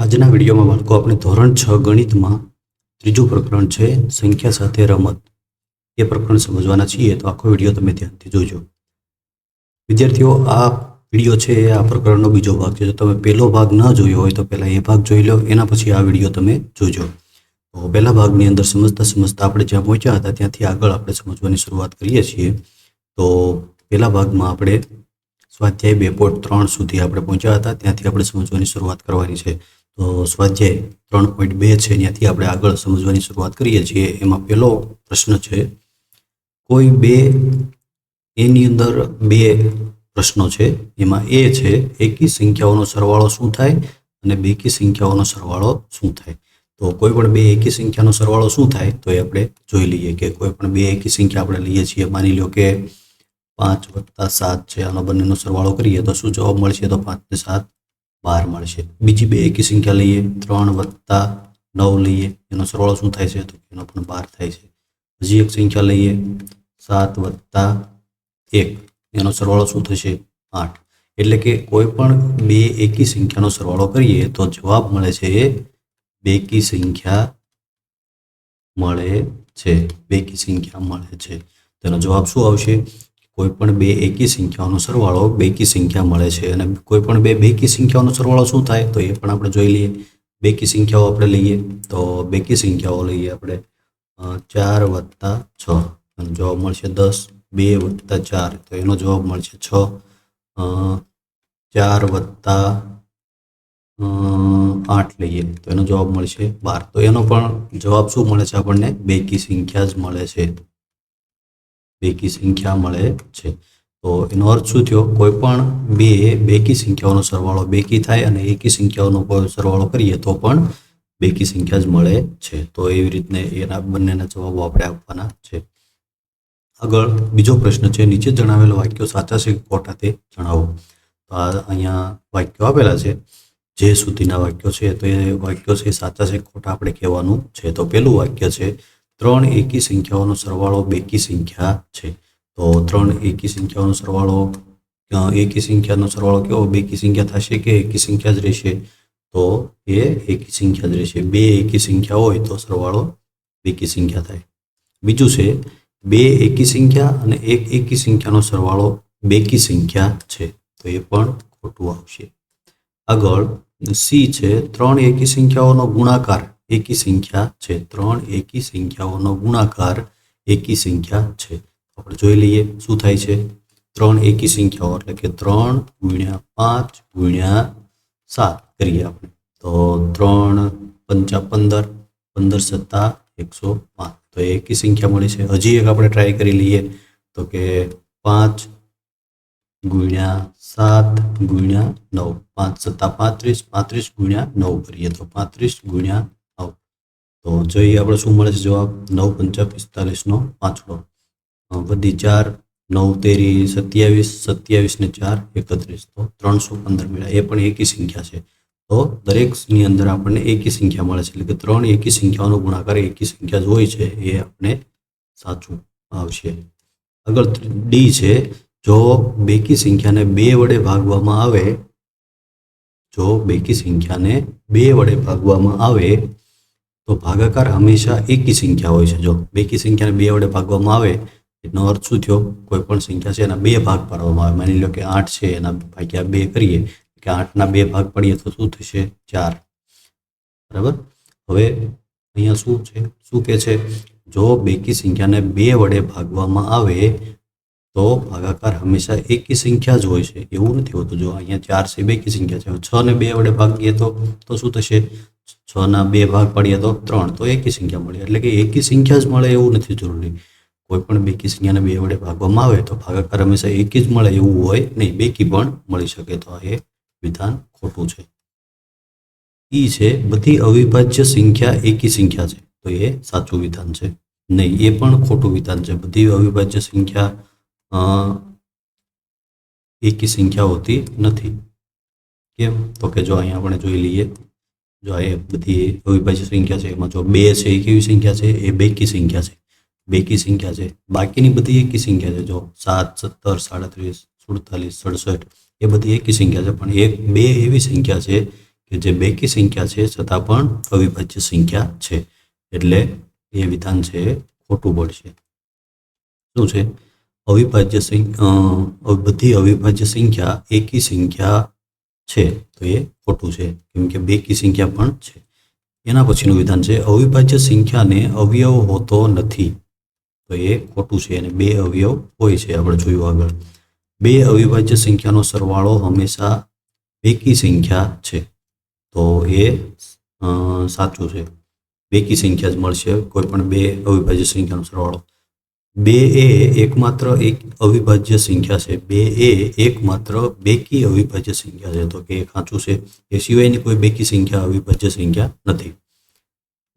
આજના વિડીયોમાં બાળકો આપણે ધોરણ 6 ગણિતમાં ત્રીજું પ્રકરણ છે સંખ્યા સાથે રમત એ પ્રકરણ સમજવાના છીએ, તો આખો વિડીયો તમે ધ્યાનથી જોજો. વિદ્યાર્થીઓ, આ વિડીયો છે એ આ પ્રકરણનો બીજો ભાગ છે. જો તમે પહેલો ભાગ ન જોયો હોય તો પહેલાં એ ભાગ જોઈ લો, એના પછી આ વિડીયો તમે જોજો. તો પહેલા ભાગની અંદર સમજતા આપણે જ્યાં પહોંચ્યા હતા ત્યાંથી આગળ આપણે સમજવાની શરૂઆત કરીએ છીએ. તો પહેલા ભાગમાં આપણે સ્વાધ્યાય 2.3 સુધી આપણે પહોંચ્યા હતા, ત્યાંથી આપણે સમજવાની શરૂઆત કરવાની છે. તો સ્વાધ્યાય 3.2 છે, ત્યાંથી આપણે આગળ સમજવાની શરૂઆત કરીએ છીએ. એમાં પહેલો પ્રશ્ન છે, કોઈ બે એની અંદર બે પ્રશ્નો છે. એમાં એ છે એકી સંખ્યાઓનો સરવાળો શું થાય અને બેકી સંખ્યાઓનો સરવાળો શું થાય. તો કોઈ પણ બે એકી સંખ્યાનો સરવાળો શું થાય તો એ આપણે જોઈ લઈએ. કે કોઈ પણ બે એકી સંખ્યા આપણે લઈએ છીએ, માની લો કે 5 + 7 છે, આનો બંનેનો સરવાળો કરીએ તો શું જવાબ મળશે? તો 5 ને 7 12 મળશે. બીજી બે એકી સંખ્યા લઈએ, 3 + 9 લઈએ, એનો સરવાળો શું થાય છે? તો એનો પણ 12 થાય છે. હજી એક સંખ્યા લઈએ, 7 + 1, એનો સરવાળો શું થશે? 8. એટલે કે કોઈ પણ બે એકી સંખ્યાનો સરવાળો કરીએ તો જવાબ મળે છે એ બેકી સંખ્યા મળે છે. બેકી સંખ્યા મળે છે. તેનો જવાબ શું આવશે? કોઈ પણ બે એકી સંખ્યાઓનો સરવાળો બેકી સંખ્યા મળે છે. અને કોઈ પણ બે બેકી સંખ્યાઓનો સરવાળો શું થાય તો એ પણ આપણે જોઈ લઈએ. બેકી સંખ્યાઓ આપણે લઈએ તો બેકી સંખ્યાઓ લઈએ આપણે 4 + 6, એનો જવાબ મળશે 10. 2 + 4, તો એનો જવાબ મળશે 6. 4 + 8 લઈએ તો એનો જવાબ મળશે 12. તો એનો પણ જવાબ શું મળે છે? આપણને બેકી સંખ્યા જ મળે છે. બેકી સંખ્યા મળે છે. તો એનો અર્થ શું થયો? કોઈ પણ બે બેકી સંખ્યાઓનો સરવાળો બેકી થાય અને એકી સંખ્યાઓનો સરવાળો કરીએ તો પણ બેકી સંખ્યા જ મળે છે. તો એવી રીતને એના બંનેના જવાબો આપણે આપવાના છે. આગળ બીજો પ્રશ્ન છે, નીચે જણાવેલા વાક્યો સાચા છે કે ખોટા તે જણાવો. તો અહીંયા વાક્યો આપેલા છે, જે સુધીના વાક્યો છે તો એ વાક્યો છે સાચા છે ખોટા આપણે કહેવાનું છે. તો પહેલું વાક્ય છે, 3 એકી સંખ્યાઓનો સરવાળો બેકી સંખ્યા છે. તો 3 એકી સંખ્યાઓનો સરવાળો, એકી સંખ્યાનો સરવાળો કેવો? બેકી સંખ્યા થશે કે એકી સંખ્યા જ રહેશે? તો એ એકી સંખ્યા જ રહેશે. બે એકી સંખ્યા હોય તો સરવાળો બેકી સંખ્યા થાય. બીજું છે, બે એકી સંખ્યા અને એક એકી સંખ્યાનો સરવાળો બેકી સંખ્યા છે. તો એ પણ ખોટું આવશે. આગળ સી છે, 3 એકી સંખ્યાઓનો ગુણાકાર એકી સંખ્યા છે. 3 એકી સંખ્યાઓનો ગુણાકાર એકી સંખ્યા છે. આપણે જોઈ લઈએ શું થાય છે. 3 એકી સંખ્યાઓ એટલે કે 3 × 5 × 7 કરીએ આપણે તો 3 × 5 = 15, 15 + 7 = 105. તો એકી સંખ્યા મળી છે. હજી એક આપણે ટ્રાય કરી લઈએ તો કે 5 × 7 × 9, 5 + 35, 35 × 9 કરીએ તો 35 × 9. તો જોઈએ આપણે શું મળે છે જવાબ? 9 × 5 = 45 નો 5. વધી 4, 9 × 13 = 27, 27 ને 4 = 31, તો 315 મળ્યા. એ પણ એકી સંખ્યા છે. તો દરેકની અંદર આપણને એકી સંખ્યા મળે છે. એટલે કે 3 એકી સંખ્યાઓનો ગુણાકાર એકી સંખ્યા જ હોય છે. એ આપણે સાચું આવશે. આગળ ડી છે, જો બેકી સંખ્યાને 2 વડે ભાગવામાં આવે, જો બેકી સંખ્યાને 2 વડે ભાગવામાં આવે તો ભાગાકાર હંમેશા એકી સંખ્યા હોય છે. જો બેકી સંખ્યાને 2 વડે ભાગવામાં આવે એનો અર્થ શું થયો? કોઈ પણ સંખ્યા છે એના 2 ભાગ પાડવામાં આવે. માની લો કે 8 છે, એના ભાગ્યા 2 કરીએ કે 8ના 2 ભાગ પાડીએ તો શું થશે? 4. બરાબર. હવે અહીંયા શું છે? શું કહે છે? જો બેકી સંખ્યાને 2 વડે ભાગવામાં આવે તો ભાગાકાર હંમેશા એકી સંખ્યા જ હોય છે. એવું નથી હોતું. જો અહીંયા 4 છે, બેકી સંખ્યા છે. 6 ને 2 વડે ભાગીએ તો શું થશે? 6ના 2 ભાગ પાડીએ તો 3, તો એકી સંખ્યા મળે. એટલે કે એકી સંખ્યા જ મળે એવું નથી જરૂરી. કોઈ પણ બેકી સંખ્યાને 2 વડે ભાગવામાં આવે તો ભાગાકાર હંમેશા એકી જ મળે એવું હોય નહીં, બેકી પણ મળી શકે. તો એ વિધાન ખોટું છે. ઈ છે, બધી અવિભાજ્ય સંખ્યા એકી સંખ્યા છે. તો એ સાચું વિધાન છે. નહીં, એ પણ ખોટું વિધાન છે. બધી અવિભાજ્ય સંખ્યા એકી સંખ્યા હોતી નથી. કેમ? તો કે જો અહીંયા આપણે જોઈ લઈએ, જો એ બધી અવિભાજ્ય સંખ્યા છે એમાં જો 2 છે એ કેવી સંખ્યા છે? એ બેકી સંખ્યા છે. બેકી સંખ્યા છે. બાકીની બધી એકી સંખ્યા છે. જો 7, 17, 37, 48, 67 એ બધી એકી સંખ્યા છે. પણ 2 એવી સંખ્યા છે કે જે બેકી સંખ્યા છે છતાં પણ અવિભાજ્ય સંખ્યા છે, એટલે એ વિધાન છે એ ખોટું પડશે. શું છે? બધી અવિભાજ્ય સંખ્યા એકી સંખ્યા છે, તો એ ખોટું છે, કેમ કે બેકી સંખ્યા પણ છે. એના પછીનું વિધાન છે અવિભાજ્ય સંખ્યાને અવયવ હોતો નથી, તો એ ખોટું છે, અને બે અવયવ હોય છે. આપણે જોયું આગળ. બે અવિભાજ્ય સંખ્યાનો સરવાળો હંમેશા બેકી સંખ્યા છે, તો એ સાચું છે. બેકી સંખ્યા જ મળશે કોઈ પણ બે અવિભાજ્ય સંખ્યાનો સરવાળો. બે એ એકમાત્ર એક અવિભાજ્ય સંખ્યા છે. બે એ એકમાત્ર બેકી અવિભાજ્ય સંખ્યા છે, તો કે એ સાચું છે. એ સિવાયની કોઈ બેકી સંખ્યા અવિભાજ્ય સંખ્યા નથી.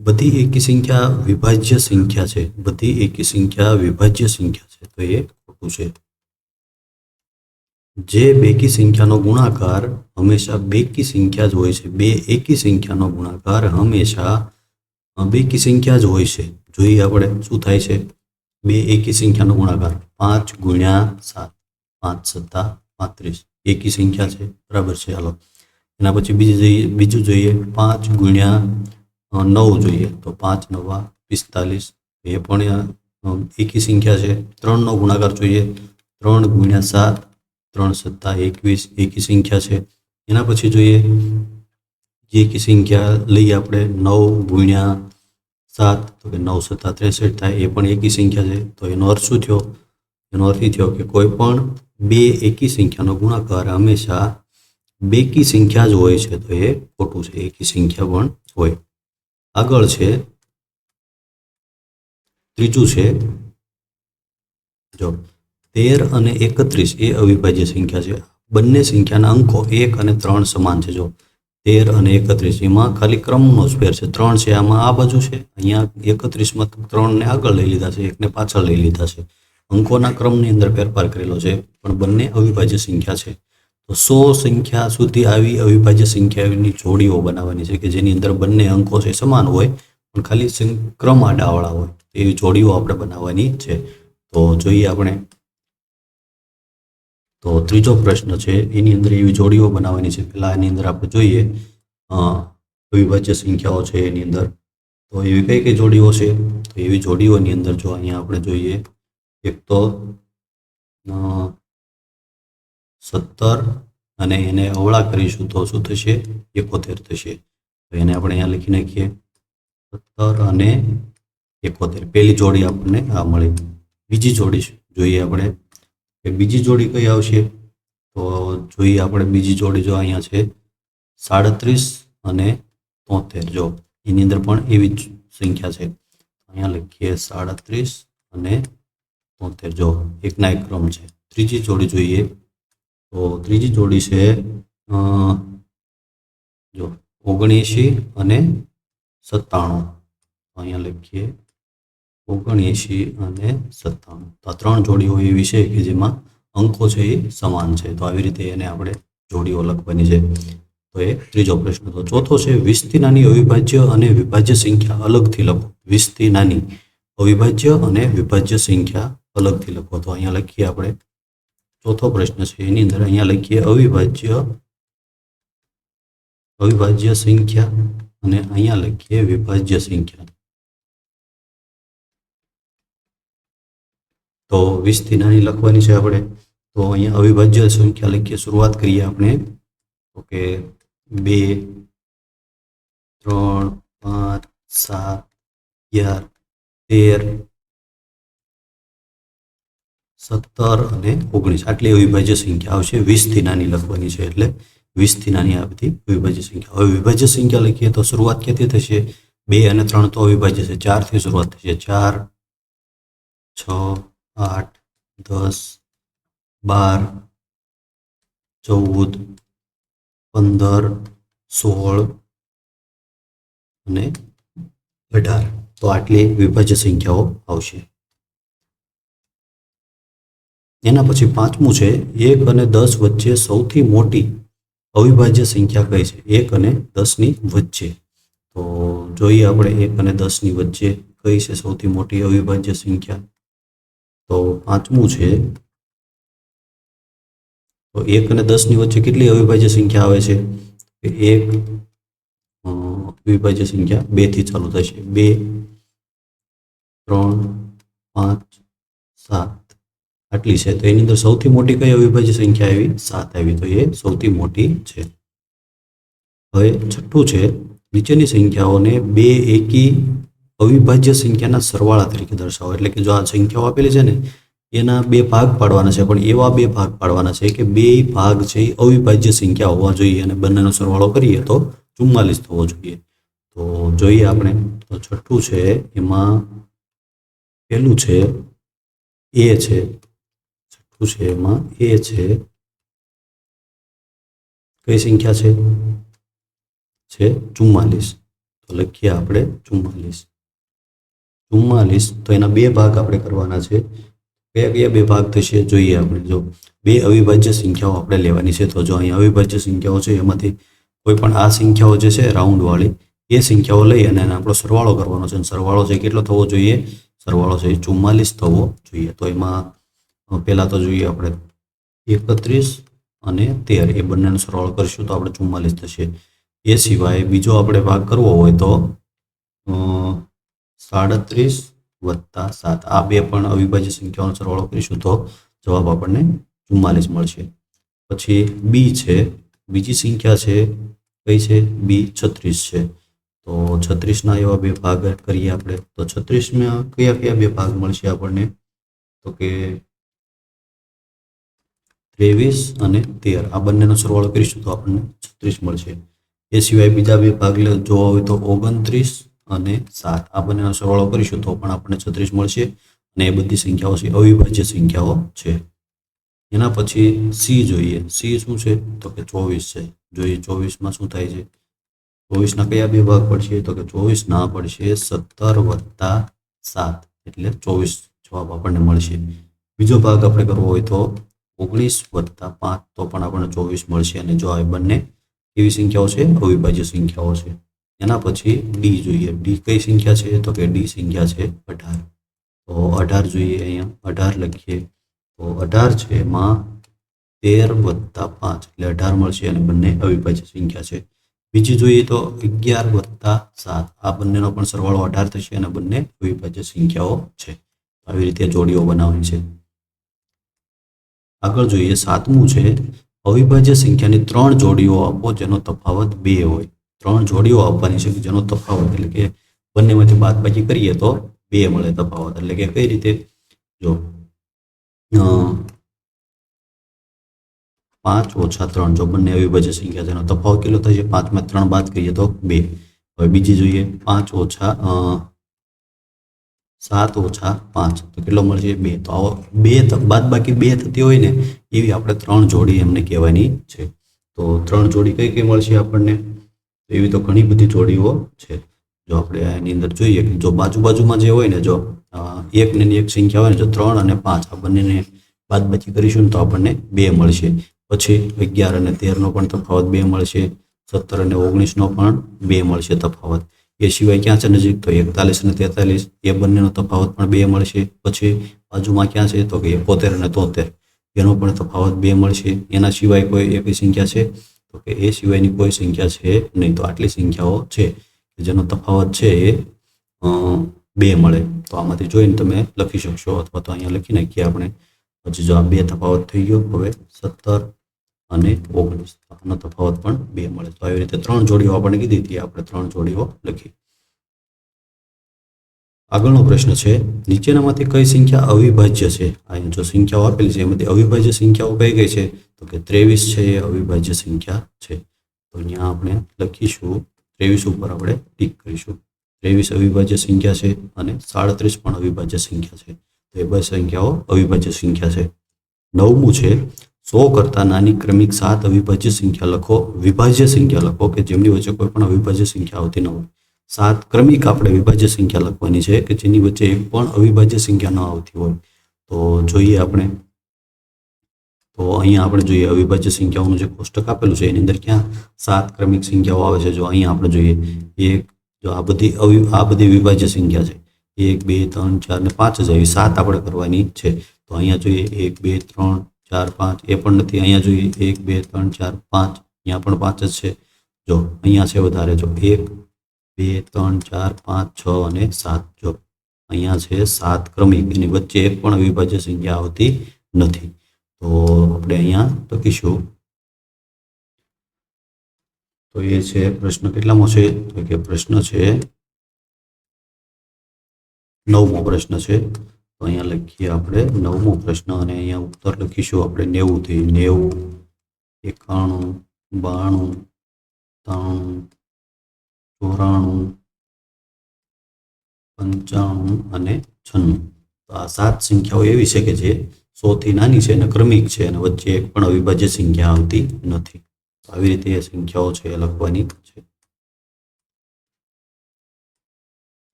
બધી એકી સંખ્યા વિભાજ્ય સંખ્યા છે. બધી એકી સંખ્યા વિભાજ્ય સંખ્યા છે, તો એ ખોટું છે. જે બેકી સંખ્યાનો ગુણાકાર હંમેશા બેકી સંખ્યા જ હોય છે. બે એકી સંખ્યાનો ગુણાકાર હંમેશા બેકી સંખ્યા જ હોય છે. જોઈએ આપણે શું થાય છે. બે એકી સંખ્યાનો ગુણાકાર 5 ગુણ્યા 7, 5 સત્તા 35 એકી સંખ્યા છે, બરાબર છે. હાલો, એના પછી બીજું જોઈએ 5 ગુણ્યા 9 જોઈએ, તો 5 9 45, એ પણ એકી સંખ્યા છે. 3 નો ગુણાકાર જોઈએ, 3 ગુણ્યા 7, 3 સત્તા 21 એકી સંખ્યા છે. એના પછી જોઈએ જે એકી સંખ્યા લઈએ આપણે 9 ગુણ્યા 7, તો કે 9 સત્તા 63 થાય, એ પણ એકી સંખ્યા છે. તો એનો અર્થ શું થયો? એનો અર્થ એ થયો કે કોઈ પણ બે એકી સંખ્યાનો ગુણાકાર હંમેશા બેકી સંખ્યા જ હોય છે, તો એ ખોટું છે. એકી સંખ્યા પણ હોય. આગળ છે ત્રીજું છે, જો 13 અને 31 એ અવિભાજ્ય સંખ્યા છે. બંને સંખ્યાના અંકો 1 અને 3 સમાન છે. જો 13 અને 31 એમાં ખાલી ક્રમનો જ ફેર છે. 3 છે આમાં આ બાજુ છે, અહીંયા 31માં 3 ને આગળ લઈ લીધા છે, 1 ને પાછળ લઈ લીધા છે. અંકોના ક્રમની અંદર ફેરફાર કરેલો છે, પણ બંને અવિભાજ્ય સંખ્યા છે. તો 100 સંખ્યા સુધી આવી અવિભાજ્ય સંખ્યાઓની જોડીઓ બનાવવાની છે, કે જેની અંદર બંને અંકો છે સમાન હોય, પણ ખાલી ક્રમ આડાવાળા હોય, એવી જોડીઓ આપણે બનાવવાની છે. તો જોઈએ આપણે. તો ત્રીજો પ્રશ્ન છે, એની અંદર એવી જોડીઓ બનાવવાની છે. પહેલા એની અંદર આપણે જોઈએ અવિભાજ્ય સંખ્યાઓ છે એની અંદર. તો એવી કઈ કઈ જોડીઓ છે? તો એવી જોડીઓની અંદર જો અહીંયા આપણે જોઈએ, એક તો 17 અને એને અવળા કરીશું તો શું થશે? 71 થશે. તો એને આપણે અહીંયા લખી નાખીએ 17 અને 71. પહેલી જોડી આપણને આ મળી. બીજી જોડી જોઈએ આપણે, કે બીજી જોડી કઈ આવશે? તો જોઈએ આપણે બીજી જોડી જો અહીંયા છે 37 અને 73. જો એની અંદર પણ એવી જ સંખ્યા છે. અહીંયા લખીએ 37 અને 73. જો એકના એક ક્રમ છે. ત્રીજી જોડી જોઈએ, તો ત્રીજી જોડી છે જો 79 અને 97. અહીંયા લખીએ 79 અને 97. તો આ ત્રણ જોડીઓ એવી છે કે જેમાં અંકો છે એ સમાન છે. તો આવી રીતે એને આપણે જોડીઓ લખવાની છે. તો એ ત્રીજો પ્રશ્ન. તો ચોથો છે 20 થી નાની અવિભાજ્ય અને વિભાજ્ય સંખ્યા અલગથી લખો. 20 થી નાની અવિભાજ્ય અને વિભાજ્ય સંખ્યા અલગથી લખો. તો અહીંયા લખીએ આપણે ચોથો પ્રશ્ન છે, એની અંદર અહીંયા લખીએ અવિભાજ્ય સંખ્યા અને અહીંયા લખીએ વિભાજ્ય સંખ્યા. તો 20 થી નાની લખવાની છે આપણે. તો અહીંયા અવિભાજ્ય સંખ્યા લખીએ. શરૂઆત કરીએ આપણે. ઓકે, 2 3 5 7 11 13 17 અને 19 આટલી અવિભાજ્ય સંખ્યા આવશે. 20 થી નાની લખવાની છે, એટલે 20 થી નાની આ બધી અવિભાજ્ય સંખ્યા. હવે વિભાજ્ય સંખ્યા લખીએ તો શરૂઆત ક્યાંથી થશે? 2 અને 3 તો અવિભાજ્ય છે, 4 થી શરૂઆત થશે. 4 6 8 10 12 14 15 16 અને 18. તો આટલી વિભાજ્ય સંખ્યાઓ આવશે. એના પછી પાંચમું છે 1 અને 10 વચ્ચે સૌથી મોટી અવિભાજ્ય સંખ્યા કઈ છે? 1 અને 10 ની વચ્ચે. તો જોઈએ આપણે 1 અને 10 ની વચ્ચે કઈ છે સૌથી મોટી અવિભાજ્ય સંખ્યા. તો પાંચમું છે, તો 1 અને 10 ની વચ્ચે કેટલી અવિભાજ્ય સંખ્યા આવે છે? 1 અવિભાજ્ય સંખ્યા 2 થી ચાલુ થશે. 2, 3, 5, 7 આટલી છે. તો એની અંદર સૌથી મોટી કઈ અવિભાજ્ય સંખ્યા આવી? 7 આવી. તો એ સૌથી મોટી છે. હવે છઠ્ઠું છે, નીચેની સંખ્યાઓને બે એકી અવિભાજ્ય સંખ્યાના સરવાળા તરીકે દર્શાવો. એટલે કે જો આ સંખ્યાઓ આપેલી છે ને એના બે ભાગ પાડવાના છે, પણ એવા બે ભાગ પાડવાના છે કે બે ભાગ છે એ અવિભાજ્ય સંખ્યા હોવા જોઈએ અને બંનેનો સરવાળો કરીએ તો 44 થવો જોઈએ. તો જોઈએ આપણે. તો છઠ્ઠું છે એમાં પહેલું છે એ છે. છઠ્ઠું છે એમાં એ છે. કઈ સંખ્યા છે? 44. તો લખીએ આપણે 44. તો એના બે ભાગ આપણે કરવાના છે. કયા કયા બે ભાગ થશે જોઈએ આપણે. જો બે અવિભાજ્ય સંખ્યાઓ આપણે લેવાની છે. તો જો અહીં અવિભાજ્ય સંખ્યાઓ છે એમાંથી કોઈ પણ આ સંખ્યાઓ જે છે રાઉન્ડ વાળી એ સંખ્યાઓ લઈ અને આપણો સરવાળો કરવાનો છે. સરવાળો છે કેટલો થવો જોઈએ? સરવાળો છે 44 થવો જોઈએ. તો એમાં પહેલા તો જોઈએ આપણે 31 અને 13 એ બંનેનો સરવાળો કરીશું તો આપણે 44 થશે. એ સિવાય બીજો આપણે ભાગ કરવો હોય તો 37 વત્તા 7 આ બે પણ અવિભાજ્ય સંખ્યાઓનો સરવાળો કરીશું તો જવાબ આપણને 44 મળશે. પછી બી છે. બીજી સંખ્યા છે કઈ છે? બી 36 છે. તો 36ના એવા બે ભાગ કરીએ આપણે. તો 36માં કયા કયા બે ભાગ મળશે આપણને? તો કે 23 અને 13 આ બંનેનો સરવાળો કરીશું તો આપણને 36 મળશે. એ સિવાય બીજા બે ભાગ જોવા હોય તો 29 અને 7 આ બંનેનો સરવાળો કરીશું તો પણ આપણને 36 મળશે. અને એ બધી સંખ્યાઓ છે અવિભાજ્ય સંખ્યાઓ છે. એના પછી સી જોઈએ. સી શું છે? તો કે 24 છે. જોઈએ 24માં શું થાય છે? 24ના કયા બે ભાગ પડશે? તો કે 24ના પડશે 17 વત્તા 7 એટલે 24 જવાબ આપણને મળશે. બીજો ભાગ આપણે કરવો હોય તો 19 વત્તા 5 તો પણ આપણને 24 મળશે. અને જો આ બંને કેવી સંખ્યાઓ છે? અવિભાજ્ય સંખ્યાઓ છે. એના પછી ડી જોઈએ. ડી કઈ સંખ્યા છે? તો કે ડી સંખ્યા છે 18. તો 18 જોઈએ. અહીંયા 18 લખીએ તો 18 છે એમાં 13 વત્તા 5 એટલે 18 મળશે અને બંને અવિભાજ્ય સંખ્યા છે. બીજી જોઈએ તો 11 વત્તા 7 આ બંનેનો પણ સરવાળો 18 થશે અને બંને અવિભાજ્ય સંખ્યાઓ છે. આવી રીતે જોડીઓ બનાવવાની છે. આગળ જોઈએ 7મું છે અવિભાજ્ય સંખ્યાની 3 જોડીઓ આપો જેનો તફાવત 2 હોય. 3 જોડીઓ આપવાની છે જેનો તફાવત એટલે કે બંનેમાંથી બાદબાકી કરીએ તો 2 મળે તફાવત. એટલે કે કઈ રીતે? જો 5 ઓછા 3 જો બંને અવિભાજ્ય સંખ્યા છે એનો તફાવત કેટલો થશે? 5માં 3 બાદ કરીએ તો 2. હવે બીજી જોઈએ 7 ઓછા 5 તો કેટલો મળશે? 2. તો આવો 2 બાદબાકી 2 થતી હોય ને એવી આપણે 3 જોડી એમને કહેવાની છે. તો 3 જોડી કઈ કઈ મળશે આપણને? એવી તો ઘણી બધી જોડીઓ છે. જો આપણે એની અંદર જોઈએ કે જો બાજુમાં જે હોય ને જો એક ને એક સંખ્યા હોય ને જો 3 અને 5 આ બંનેને બાદબાકી કરીશું ને તો આપણને 2 મળશે. પછી 11 અને 13નો પણ તફાવત 2 મળશે. 17 અને 19નો પણ 2 મળશે તફાવત. એ સિવાય ક્યાં છે નજીક? તો 41 અને 43 એ બંનેનો તફાવત પણ 2 મળશે. પછી બાજુમાં ક્યાં છે? તો કે 71 અને 73 એનો પણ તફાવત 2 મળશે. એના સિવાય કોઈ એવી સંખ્યા છે? તો કે એ સિવાયની કોઈ સંખ્યા છે નહીં. તો આટલી સંખ્યાઓ છે જેનો તફાવત છે એ 2 મળે. તો આમાંથી જોઈને તમે લખી શકશો અથવા તો અહીંયા લખી નાખીએ આપણે. પછી જો આ 2 તફાવત થઈ ગયો. હવે 17 અને 19 આનો તફાવત પણ 2 મળે. તો આવી રીતે 3 જોડીઓ આપણને કીધી હતી આપણે 3 જોડીઓ લખી. આગળનો પ્રશ્ન છે નીચેનામાંથી કઈ સંખ્યા અવિભાજ્ય છે? અહીં જો સંખ્યાઓ આપેલી છે એમાંથી અવિભાજ્ય સંખ્યાઓ કઈ કઈ છે? તો કે 23 છે એ અવિભાજ્ય સંખ્યા છે. તો અહીંયા આપણે લખીશું 23 ઉપર આપણે ટીક કરીશું. 23 અવિભાજ્ય સંખ્યા છે અને 37 પણ અવિભાજ્ય સંખ્યા છે. તો એ બે સંખ્યાઓ અવિભાજ્ય સંખ્યા છે. 9મું છે 100 કરતાં નાની ક્રમિક 7 અવિભાજ્ય સંખ્યા લખો. વિભાજ્ય સંખ્યા લખો કે જેમની વચ્ચે કોઈ પણ અવિભાજ્ય સંખ્યા આવતી ન હોય. 7 ક્રમિક આપણે વિભાજ્ય સંખ્યા લખવાની છે કે જેની વચ્ચે એક પણ અવિભાજ્ય સંખ્યા ન આવતી હોય. તો જોઈએ આપણે. તો અહીંયા આપણે જોઈએ અવિભાજ્ય સંખ્યાઓનું જે કોષ્ટક આપેલું છે એની અંદર ક્યાં 7 ક્રમિક સંખ્યાઓ આવે છે. જો અહીંયા આપણે જોઈએ એક જો આ બધી વિભાજ્ય સંખ્યા છે 1 2 3 4 ને 5 જ આવી 7 આપણે કરવાની છે. તો અહીંયા જોઈએ 1 2 3 4 5 એ પણ નથી. અહીંયા જોઈએ 1 2 3 4 5 અહીંયા પણ 5 જ છે. જો અહીંયા છે વધારે જો 1 2, 3, 4, 5, 6 અને 7. જો અહીંયા છે 7 ક્રમિક, એની વચ્ચે એક પણ અવિભાજ્ય સંખ્યા આવતી નથી. તો આપણે અહીંયા લખીશું. તો એ છે પ્રશ્ન કેટલામો છે? તો કે પ્રશ્ન છે 9મો પ્રશ્ન છે. તો અહીંયા લખીએ આપણે 9મો પ્રશ્ન અને અહીંયા ઉત્તર લખીશું આપણે 90 થી 90, 91, 92, 93, 94, 95 અને 96. તો આ 7 સંખ્યાઓ એવી છે કે જે 100 થી નાની છે અને ક્રમિક છે અને વચ્ચે એક પણ અવિભાજ્ય સંખ્યા આવતી નથી. આવી રીતે એ સંખ્યાઓ છે એ લખવાની છે.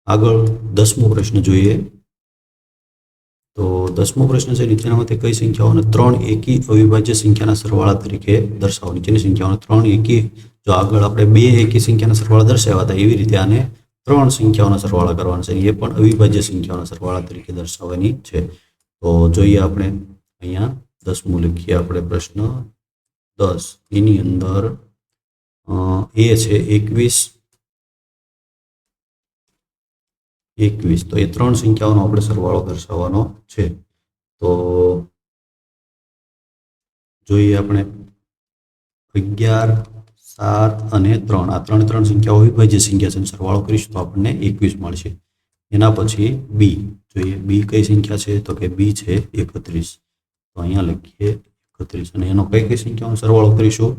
આગળ 10મો પ્રશ્ન જોઈએ. તો 10મો પ્રશ્ન છે, નીચેનામાંથી કઈ સંખ્યાઓને 3 એકી અવિભાજ્ય સંખ્યાના સરવાળા તરીકે દર્શાવો? નીચેની સંખ્યાઓને 3 એકી, જો આગળ આપણે 2 એકી સંખ્યાના સરવાળા દર્શાવ્યા હતા એવી રીતે આને 3 સંખ્યાઓના સરવાળા કરવાના છે. એ પણ અવિભાજ્ય સંખ્યાઓના સરવાળા તરીકે દર્શાવવાની છે. તો જોઈએ આપણે અહીંયા 10મું લખીએ આપણે પ્રશ્ન 10. એની અંદર એ છે 21. તો એ 3 સંખ્યાઓનો આપણે સરવાળો દર્શાવવાનો છે. તો જોઈએ આપણે 11, 7 અને 3. આ 3 સંખ્યાઓ અવિભાજ્ય સંખ્યા છે. સરવાળો કરીશું તો આપણને 21 મળશે. એના પછી બી જોઈએ. બી કઈ સંખ્યા છે? તો કે બી છે 31. તો અહીંયા લખીએ 31 અને એનો કઈ સંખ્યાઓનો સરવાળો કરીશું?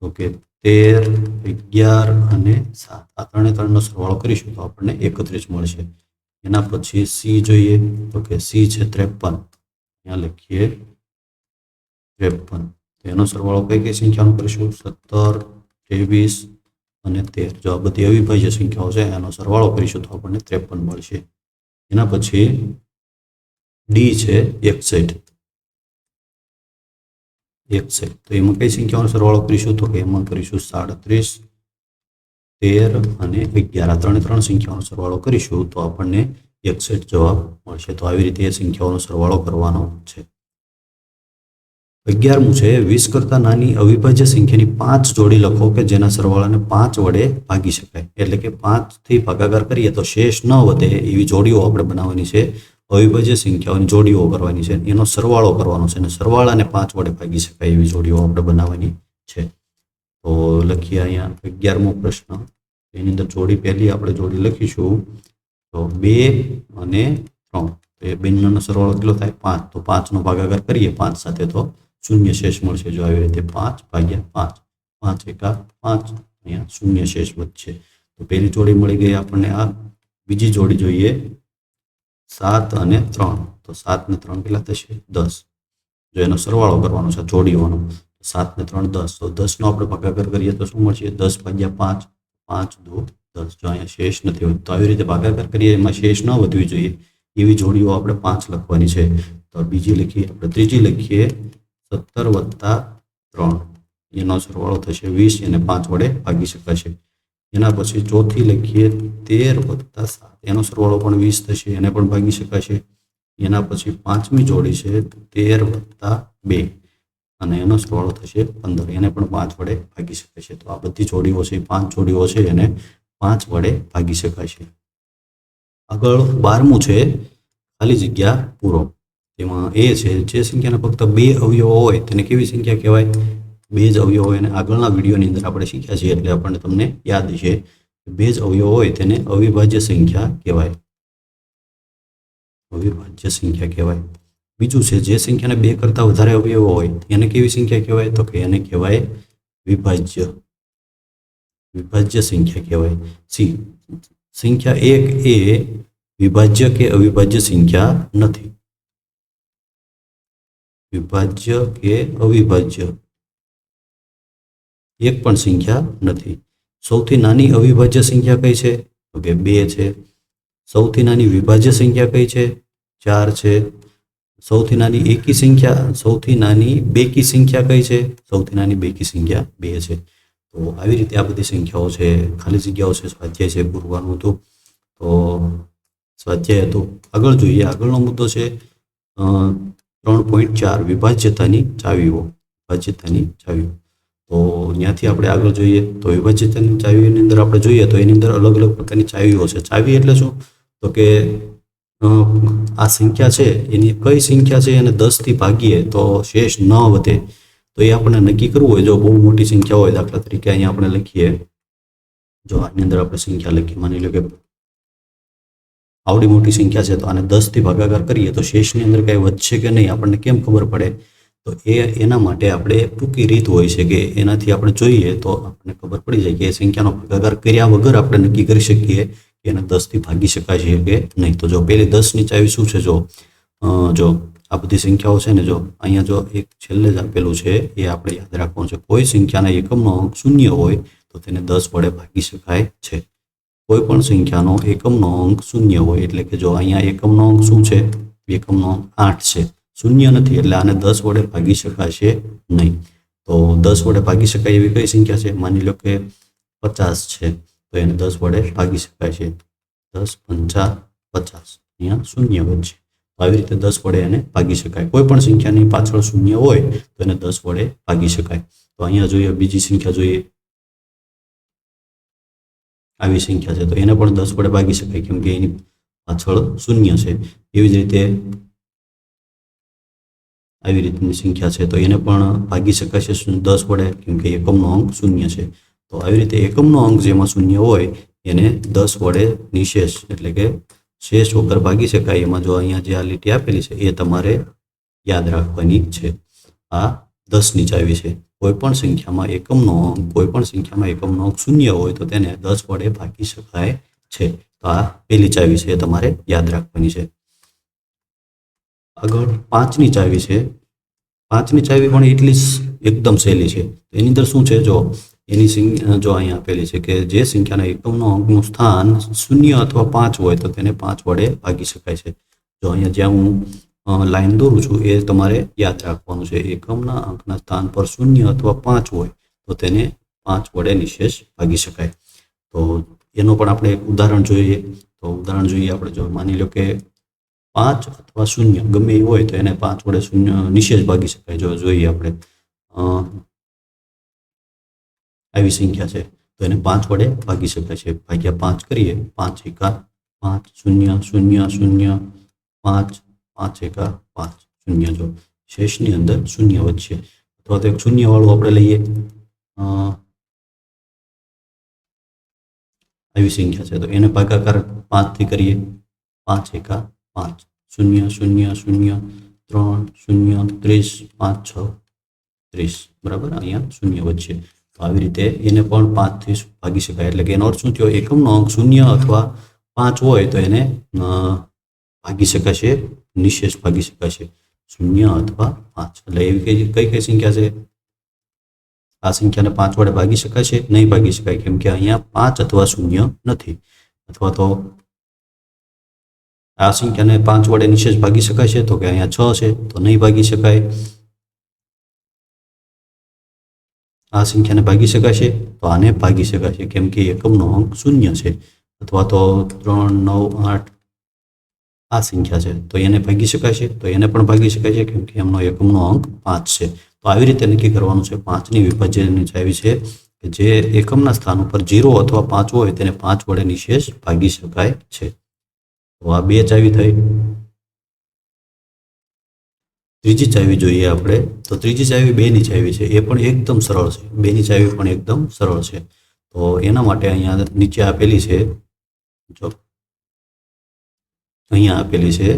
તો કે 13, 11 અને 7. આ 3નો સરવાળો કરીશું તો આપણને 31 મળશે. એના પછી સી જોઈએ. તો કે સી છે 53. અહીંયા લખીએ 53. તો એનો સરવાળો કઈ સંખ્યાનો કરીશું? 17, 23 અને 13. જો આ બધી અવિભાજ્ય સંખ્યાઓ છે એનો સરવાળો કરીશું તો આપણને 53 મળશે. એના પછી ડી છે 61. તો એમાં કઈ સંખ્યાઓનો સરવાળો કરીશું? તો કે એમાં કરીશું 37, 13 અને 11. આ 3 સંખ્યાઓનો સરવાળો કરીશું તો આપણને 61 જવાબ મળશે. તો આવી રીતે એ સંખ્યાઓનો સરવાળો કરવાનો છે. 11મું છે, 20 કરતાં નાની અવિભાજ્ય સંખ્યાની 5 જોડી લખો કે જેના સરવાળાને 5 વડે ભાગી શકાય. એટલે કે 5 થી ભાગાકાર કરીએ તો શેષ ન વધે એવી જોડીઓ આપણે બનાવવાની છે. અવિભાજ્ય સંખ્યાઓની જોડીઓ કરવાની છે, એનો સરવાળો કરવાનો છે અને સરવાળાને 5 વડે ભાગી શકાય એવી જોડીઓ આપણે બનાવવાની છે. તો લખીએ અહીંયા 11મો પ્રશ્ન. એની અંદર જોડી પહેલી આપણે જોડી લખીશું તો 2 અને 3. તો એ બંનેનો સરવાળો કેટલો થાય? 5. તો 5નો ભાગાકાર કરીએ 5 સાથે તો શૂન્ય શેષ મળશે. જો આવી રીતે 5 ભાગ્યા 5, 5 એકા 5, અહીંયા શૂન્ય શેષ વધશે. તો પહેલી જોડી મળી ગઈ આપણને. આ બીજી જોડી જોઈએ 7 અને 3. તો 7 ને 3 કેટલા થશે? 10. જો એનો સરવાળો કરવાનો છે જોડીઓનો, 7 ને 3 10. તો 10નો આપણે ભાગાકાર કરીએ તો શું મળશે? 10 ભાગ્યા 5, 5 દુ 10. જો અહીંયા શેષ નથી વધતો. તો આવી રીતે ભાગાકાર કરીએ એમાં શેષ ન વધવી જોઈએ એવી જોડીઓ આપણે 5 લખવાની છે. તો બીજી લખીએ આપણે. ત્રીજી લખીએ 17 + 3. એનો સરવાળો થશે 20. એને 5 વડે ભાગી શકાશે. એના પછી ચોથી લખીએ 13 + 7. એનો સરવાળો પણ 20 થશે. એને પણ ભાગી શકાશે. એના પછી પાંચમી જોડી છે 13 + 2 અને એનો સરવાળો થશે 15. એને પણ 5 વડે ભાગી શકાશે. તો આ બધી જોડીઓ છે, 5 જોડીઓ છે, એને 5 વડે ભાગી શકાશે. આગળ 12મું છે, ખાલી જગ્યા પૂરો. તેમાં એ છે, જે સંખ્યાને ફક્ત 2 અવયવો હોય તેને કેવી સંખ્યા કહેવાય? 2 જ અવયવો હોય. અને આગળના વિડીયોની અંદર આપણે શીખ્યા છીએ એટલે આપણને તમને યાદ છે. 2 જ અવયવો હોય તેને અવિભાજ્ય સંખ્યા કહેવાય. અવિભાજ્ય સંખ્યા કહેવાય. બીજું છે, જે સંખ્યાને 2 કરતાં વધારે અવયવો હોય એને કેવી સંખ્યા કહેવાય? તો કે એને કહેવાય વિભાજ્ય સંખ્યા કહેવાય. સી, સંખ્યા 1 એ વિભાજ્ય કે અવિભાજ્ય સંખ્યા નથી. વિભાજ્ય કે અવિભાજ્ય એક પણ સંખ્યા નથી. સૌથી નાની અવિભાજ્ય સંખ્યા કઈ છે? તો કે 2 છે. સૌથી નાની વિભાજ્ય સંખ્યા કઈ છે? 4 છે. સૌથી નાની એકી સંખ્યા, સૌથી નાની બેકી સંખ્યા કઈ છે? સૌથી નાની બેકી સંખ્યા 2 છે. તો આવી રીતે આ બધી સંખ્યાઓ છે. ખાલી જગ્યાઓ છે, સ્વાધ્યાય છે પૂરવાનું હતું. તો સ્વાધ્યાય હતું. આગળ જોઈએ. આગળનો મુદ્દો છે 3.4 વિભાજ્યતાની ચાવીઓ. તો ત્યાંથી આપણે આગળ જોઈએ તો વિભાજિતની ચાવીની અંદર આપણે જોઈએ તો એની અંદર અલગ અલગ પ્રકારની ચાવીઓ છે. ચાવી એટલે શું? તો કે આ સંખ્યા છે એની કઈ સંખ્યા છે એને 10થી ભાગીએ તો શેષ ન વધે. તો એ આપણે નક્કી કરવું હોય, જો બહુ મોટી સંખ્યા હોય, દાખલા તરીકે અહીંયા આપણે લખીએ, જો આની અંદર આપણે સંખ્યા લખીએ, માની લો કે આવડી મોટી સંખ્યા છે તો આને 10થી ભાગાકાર કરીએ તો શેષની અંદર કાંઈ વધશે કે નહીં આપણને કેમ ખબર પડે? તો એના માટે આપણે ટૂંકી રીત હોય છે કે એનાથી આપણે જોઈએ તો આપણને ખબર પડી જાય કે એ સંખ્યાનો ભાગાકાર કર્યા વગર આપણે નક્કી કરી શકીએ કે એને 10થી ભાગી શકાય છે કે નહીં. તો જો પેલી 10ની ચાવી શું છે? જો આ બધી સંખ્યાઓ છે ને, જો અહીંયા જો એક છેલ્લે જ આપેલું છે એ આપણે યાદ રાખવાનું છે. કોઈ સંખ્યાના એકમનો અંક શૂન્ય હોય તો તેને 10 વડે ભાગી શકાય છે. કોઈ પણ સંખ્યાનો એકમનો અંક શૂન્ય હોય એટલે કે જો અહીંયા એકમનો અંક શું છે? એકમનો અંક 8 છે, શૂન્ય નથી, એટલે આને 10 વડે ભાગી શકાશે નહીં. તો 10 વડે ભાગી શકાય એવી કઈ સંખ્યા છે? માની લો કે 50 છે તો એને 10 વડે ભાગી શકાય છે. 10 5 50, અહીંયા શૂન્ય વધશે. આવી રીતે 10 વડે એને ભાગી શકાય. કોઈ પણ સંખ્યાની પાછળ શૂન્ય હોય તો એને 10 વડે ભાગી શકાય. તો અહીંયા જોઈએ, બીજી સંખ્યા જોઈએ, આવી સંખ્યા છે તો એને પણ 10 વડે ભાગી શકાય કેમ કે એની પાછળ શૂન્ય છે. એવી જ રીતે આવી રીતની સંખ્યા છે તો એને પણ ભાગી શકાશે 10 વડે કેમ કે એકમનો અંક શૂન્ય છે. તો આવી રીતે એકમનો અંક જેમાં શૂન્ય હોય એને 10 વડે નિશેષ એટલે કે શેષ વગર ભાગી શકાય. એમાં જો અહીંયા જે આ લીટી આપેલી છે એ તમારે યાદ રાખવાની છે. આ 10ની ચાવી છે. કોઈ પણ સંખ્યામાં એકમનો અંક શૂન્ય હોય તો તેને 10 વડે ભાગી શકાય છે. તો આ પહેલી ચાવી છે, એ તમારે યાદ રાખવાની છે. આગળ 5ની ચાવી છે. 5ની ચાવી પણ એટલી જ એકદમ સહેલી છે. તો એની અંદર શું છે? જો અહીંયા આપેલી છે કે જે સંખ્યાના એકમનો અંકનું સ્થાન 0 અથવા 5 હોય તો તેને 5 વડે ભાગી શકાય છે. જો અહીંયા જ્યાં હું લાઈન દોરું છું એ તમારે યાદ રાખવાનું છે. એકમના અંકના સ્થાન પર 0 અથવા 5 હોય તો તેને 5 વડે નિશેષ ભાગી શકાય. તો એનો પણ આપણે એક ઉદાહરણ જોઈએ. તો ઉદાહરણ જોઈએ આપણે, જો માની લો કે 5 અથવા 0 ગમે એ હોય તો એને 5 વડે નિશેષ ભાગી શકાય. જો જોઈએ આપણે આવી સંખ્યા છે તો એને 5 વડે ભાગી શકાય છે. ભાગ્યા 5 કરીએ, 5 એકા 5, 0 0 0 5, 5 એકા 5 0. જો શેષની અંદર શૂન્ય વધશે અથવા તો એક શૂન્ય વાળું આપણે લઈએ, આવી સંખ્યા છે તો એને ભાગાકાર 5 થી કરીએ, 5 એકા 5, 0 0 0 3 0 30, 5 6 30, બરાબર. અહીંયા શૂન્ય વધશે. તો આવી રીતે એને પણ 5 થી ભાગી શકાય. એટલે કે એનો અર્થ શું થયો? એકમનો અંક 0 અથવા 5 હોય તો એને ભાગી શકાશે, નિશેષ ભાગી શકાશે 0 અથવા 5. એટલે એવી કઈ સંખ્યા છે? આ સંખ્યાને 5 વડે ભાગી શકાશે? નહીં ભાગી શકાય કેમ કે અહીંયા 5 અથવા 0 નથી. અથવા તો આ સંખ્યાને 5 વડે નિશેષ ભાગી શકાશે તો કે અહીંયા 6 છે તો નહીં ભાગી શકાય. આ સંખ્યાને ભાગી શકાશે તો આને ભાગી શકાશે કેમ કે એકમનો અંક 0 છે. અથવા તો 3 9 8 આ સંખ્યા છે તો એને ભાગી શકાશે, તો એને પણ ભાગી શકાય છે કેમ કે એમનો એકમનો અંક 5 છે. તો આવી રીતે નક્કી કરવાનું છે. 5ની વિભાજ્યની ચાવી છે કે જે એકમના સ્થાન ઉપર 0 અથવા 5 હોય તેને 5 વડે નિશેષ ભાગી શકાય છે. તો આ 2 ચાવી થઈ. ત્રીજી ચાવી જોઈએ આપણે. તો ત્રીજી ચાવી 2ની ચાવી છે. એ પણ એકદમ સરળ છે. 2ની ચાવી પણ એકદમ સરળ છે. તો એના માટે અહીંયા નીચે આપેલી છે, જો અહીંયા આપેલી છે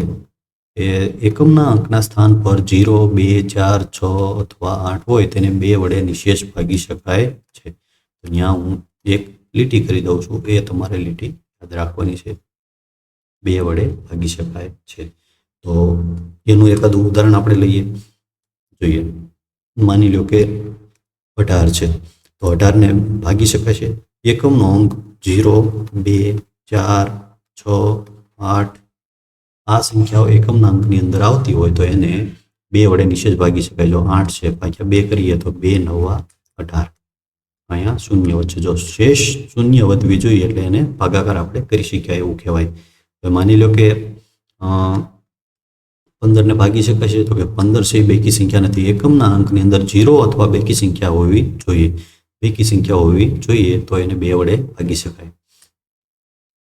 એ એકમના અંકના સ્થાન પર 0, 2, 4, 6 અથવા 8 હોય તેને 2 વડે નિશેષ ભાગી શકાય છે. તો અહીંયા હું એક લીટી કરી દઉં છું, એ તમારે લીટી યાદ રાખવાની છે. 2 વડે ભાગી શકાય છે. તો એનું એકાદું ઉદાહરણ આપણે લઈએ, જોઈએ. માની લો કે 18 છે તો 18ને ભાગી શકાય છે. એકમનો અંક 0, 2, 4, 6, 8 આ સંખ્યાઓ એકમના અંકની અંદર આવતી હોય તો એને 2 વડે નિશેષ ભાગી શકાય. જો 8 છે ભાગ્યા 2 કરીએ તો 2 9 18. અહીંયા શૂન્ય વચ્ચે જો શેષ શૂન્ય વધવી જોઈએ એટલે એને ભાગાકાર આપણે કરી શક્યા એવું કહેવાય. તો માની લો કે 15 ભાગી શકાય છે? તો કે 15 છે એ બેકી સંખ્યા નથી. એકમના અંકની અંદર 0 અથવા બેકી સંખ્યા હોવી જોઈએ. બેકી સંખ્યા હોવી જોઈએ તો એને 2 વડે ભાગી શકાય.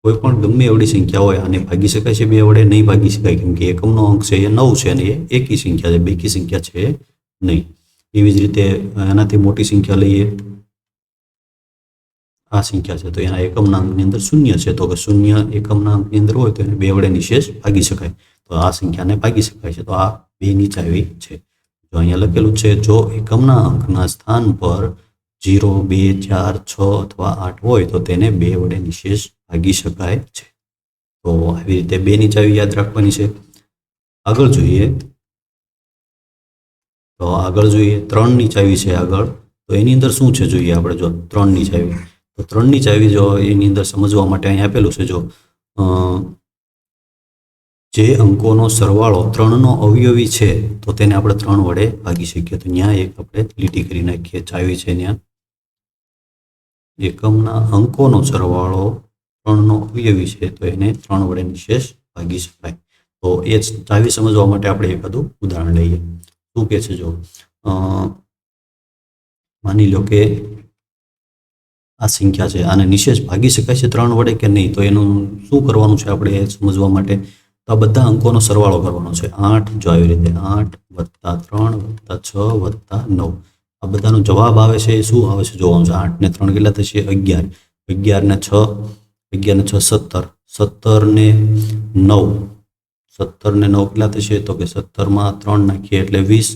કોઈ પણ ગમે એવડી સંખ્યા હોય આને ભાગી શકાય છે? 2 વડે નહીં ભાગી શકાય, કેમ કે એકમનો અંક છે એ 9 છે અને એ એકી સંખ્યા છે, બેકી સંખ્યા છે નહીં. એવી જ રીતે એનાથી મોટી સંખ્યા લઈએ, આ સંખ્યા છે તો એના એકમના અંકની અંદર 0 છે, તો કે 0 એકમના અંકની અંદર હોય તો એને 2 વડે નિશેષ ભાગી શકાય. તો આ સંખ્યાને ભાગી શકાય છે. તો આ 2 ની ચાવી છે. જો અહીંયા લખેલું છે, જો એકમના અંકના સ્થાન પર 0, 2, 4, 6 અથવા 8 હોય તો તેને 2 વડે નિશેષ ભાગી શકાય છે. તો આવી રીતે 2 ની ચાવી યાદ રાખવાની છે. આગળ જોઈએ 3 ની ચાવી છે આગળ. તો એની અંદર શું છે જોઈએ આપણે. જો 3 ની ચાવી, તો 3 ની ચાવી જો એની અંદર સમજવા માટે અહીં આપેલું છે, જો જે અંકોનો સરવાળો 3નો અવયવી છે તો તેને આપણે 3 વડે ભાગી શકીએ. તો ત્યાં એક આપણે લીટી કરી નાખીએ. ચાવી છે ત્યાં એકમના અંકોનો સરવાળો 3નો અવયવી છે તો એને 3 વડે નિશેષ ભાગી શકાય. તો એ ચાવી સમજવા માટે આપણે એકાદું ઉદાહરણ લઈએ. શું કહે છે? જો માની લો કે આ સંખ્યા છે, આને નિશેષ ભાગી શકાય છે 3 વડે કે નહીં? તો એનું શું કરવાનું છે આપણે સમજવા માટે? તો આ બધા અંકોનો સરવાળો કરવાનો છે. 8, જો આવી રીતે 8 + 3 + 6 + 9, આ બધાનો જવાબ આવે છે એ શું આવે છે જોવાનું છે. 8 ને 3 કેટલા થશે? 11. 11 ને 6 17. 17 ને 9 કેટલા થશે? તો કે 17 માં 3 નાખીએ એટલે 20